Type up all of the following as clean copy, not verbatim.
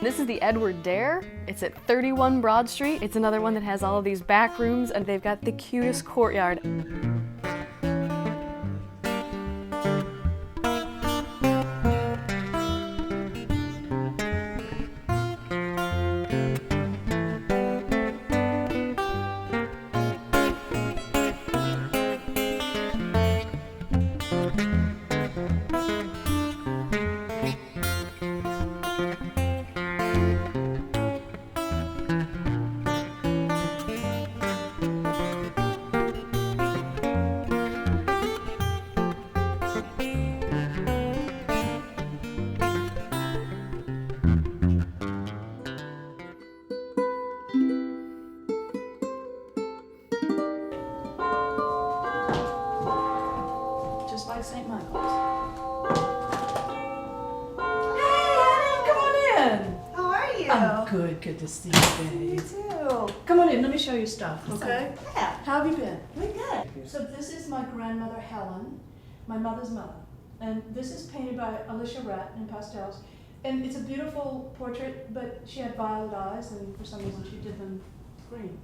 This is the Edward Dare. It's at 31 Broad Street. It's another one that has all of these back rooms, and they've got the cutest courtyard. St. Michael's. Hey, honey, come on in. How are you? I'm good. Good to see you, babe. You too. Come on in. Let me show you stuff, okay? Yeah. How have you been? We're good. So this is my grandmother, Helen, my mother's mother. And this is painted by Alicia Rett in pastels. And it's a beautiful portrait, but she had violet eyes, and for some reason she did them green.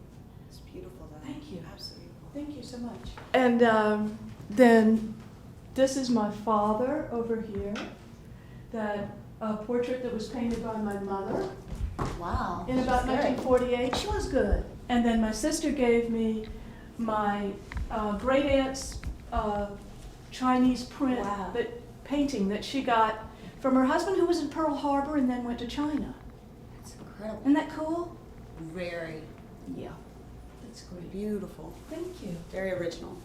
It's beautiful, though. Thank you. Absolutely beautiful. Thank you so much. And then this is my father over here. That portrait that was painted by my mother Wow. in about She's good. 1948. She was good. And then my sister gave me my great aunt's Chinese print Wow. painting that she got from her husband, who was in Pearl Harbor and then went to China. That's incredible. Isn't that cool? Very Yeah, that's great. beautiful. Thank you. Very original.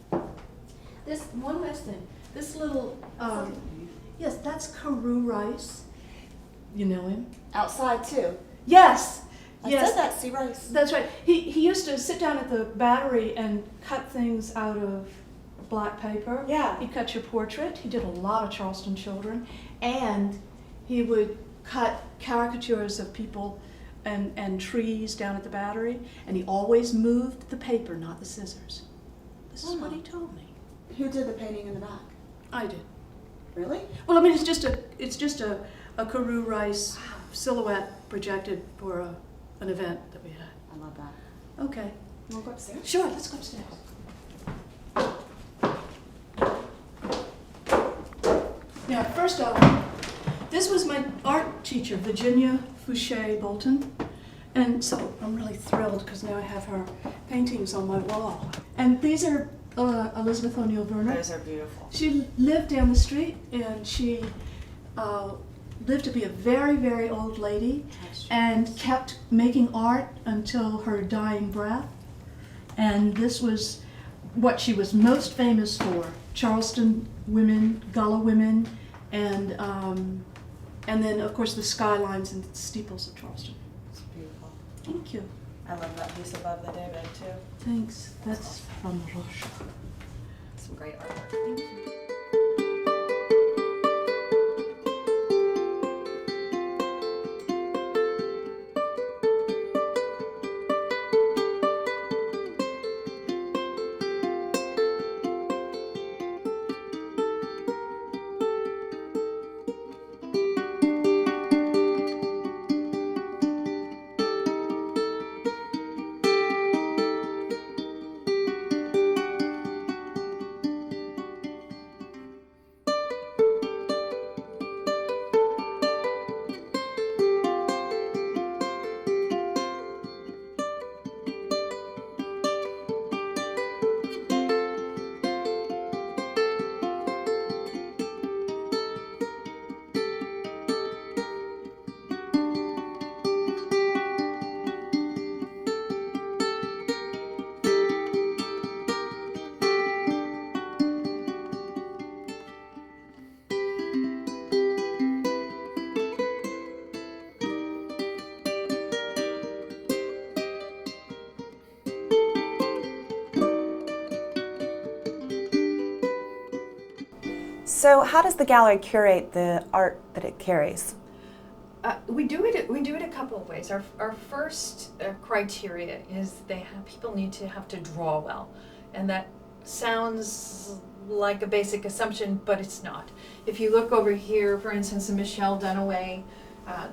This one last thing. This little yes, that's Carew Rice. You know him? Outside, too. Yes. I Yes. said that, see Rice. That's right. He used to sit down at the Battery and cut things out of black paper. Yeah. He'd cut your portrait. He did a lot of Charleston children. And he would cut caricatures of people and trees down at the Battery. And he always moved the paper, not the scissors. This is what he told me. Who did the painting in the back? I did. Really? Well, I mean, it's just a Carew Rice silhouette projected for an event that we had. I love that. Okay. You want to go upstairs? Sure, let's go upstairs. Now, first off, this was my art teacher, Virginia Fouché Bolton. And so I'm really thrilled because now I have her paintings on my wall. And these are Elizabeth O'Neill Burner. Those are beautiful. She lived down the street, and she lived to be a very, very old lady and kept making art until her dying breath. And this was what she was most famous for: Charleston women, Gullah women, and then of course the skylines and steeples of Charleston. It's beautiful. Thank you. I love that piece above the David, too. Thanks. That's from Russia. Some great artwork. Thank you. So how does the gallery curate the art that it carries? We do it a couple of ways. Our first criteria is people need to have to draw well, and that sounds like a basic assumption, but it's not. If you look over here, for instance, Michelle Dunaway,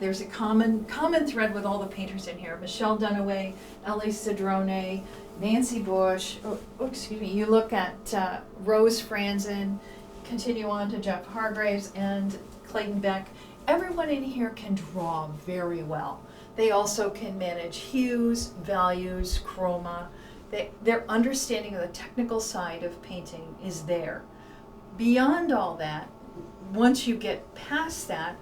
There's a common thread with all the painters in here. Michelle Dunaway, Ellie Cedrone, Nancy Bush, excuse me, you look at Rose Franzen, continue on to Jeff Hargraves and Clayton Beck. Everyone in here can draw very well. They also can manage hues, values, chroma. Their understanding of the technical side of painting is there. Beyond all that, once you get past that,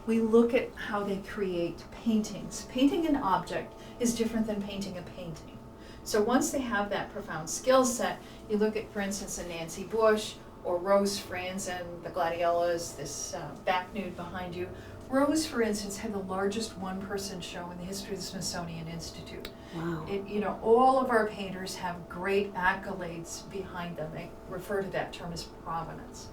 we look at how they create paintings. Painting an object is different than painting a painting. So once they have that profound skill set, you look at, for instance, a Nancy Bush or Rose Franzen, the Gladiollas, this back nude behind you. Rose, for instance, had the largest one-person show in the history of the Smithsonian Institute. Wow. All of our painters have great accolades behind them. They refer to that term as provenance.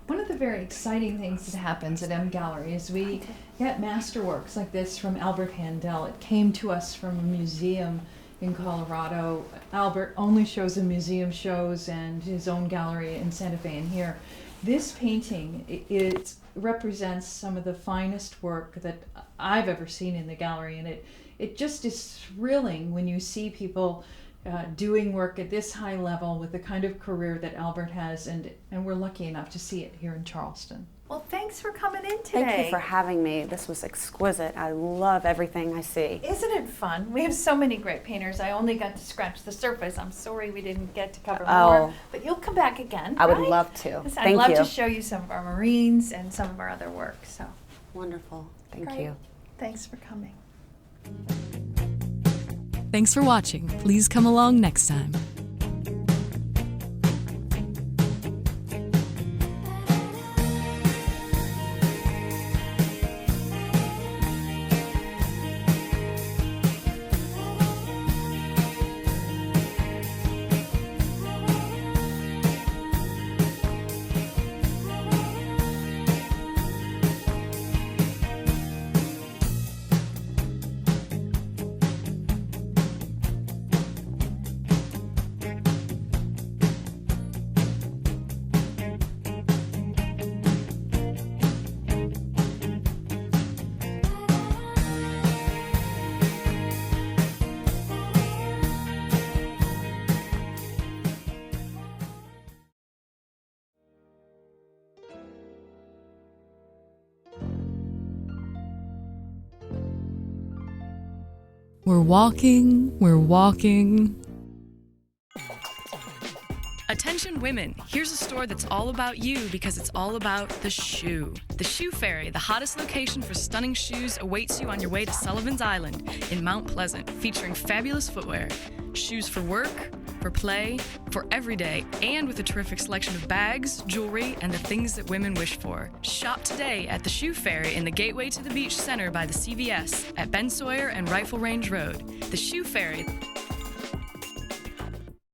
One of the very exciting things that happens at M Gallery is we get masterworks like this from Albert Handel. It came to us from a museum in Colorado. Albert only shows in museum shows and his own gallery in Santa Fe and here. This painting, it represents some of the finest work that I've ever seen in the gallery, and it just is thrilling when you see people doing work at this high level with the kind of career that Albert has, and we're lucky enough to see it here in Charleston. Well, thanks for coming in today. Thank you for having me. This was exquisite. I love everything I see. Isn't it fun? We have so many great painters. I only got to scratch the surface. I'm sorry we didn't get to cover more, but you'll come back again. I would right? love to. I'd Thank love you. to show you some of our Marines and some of our other work. So Wonderful. Thank Great. you. Thanks for coming. Thanks for watching. Please come along next time. We're walking. Attention women, here's a store that's all about you because it's all about the shoe. The Shoe Fairy, the hottest location for stunning shoes, awaits you on your way to Sullivan's Island in Mount Pleasant, featuring fabulous footwear. Shoes for work, for play, for every day, and with a terrific selection of bags, jewelry, and the things that women wish for. Shop today at the Shoe Fairy in the Gateway to the Beach Center by the CVS at Ben Sawyer and Rifle Range Road. The Shoe Fairy.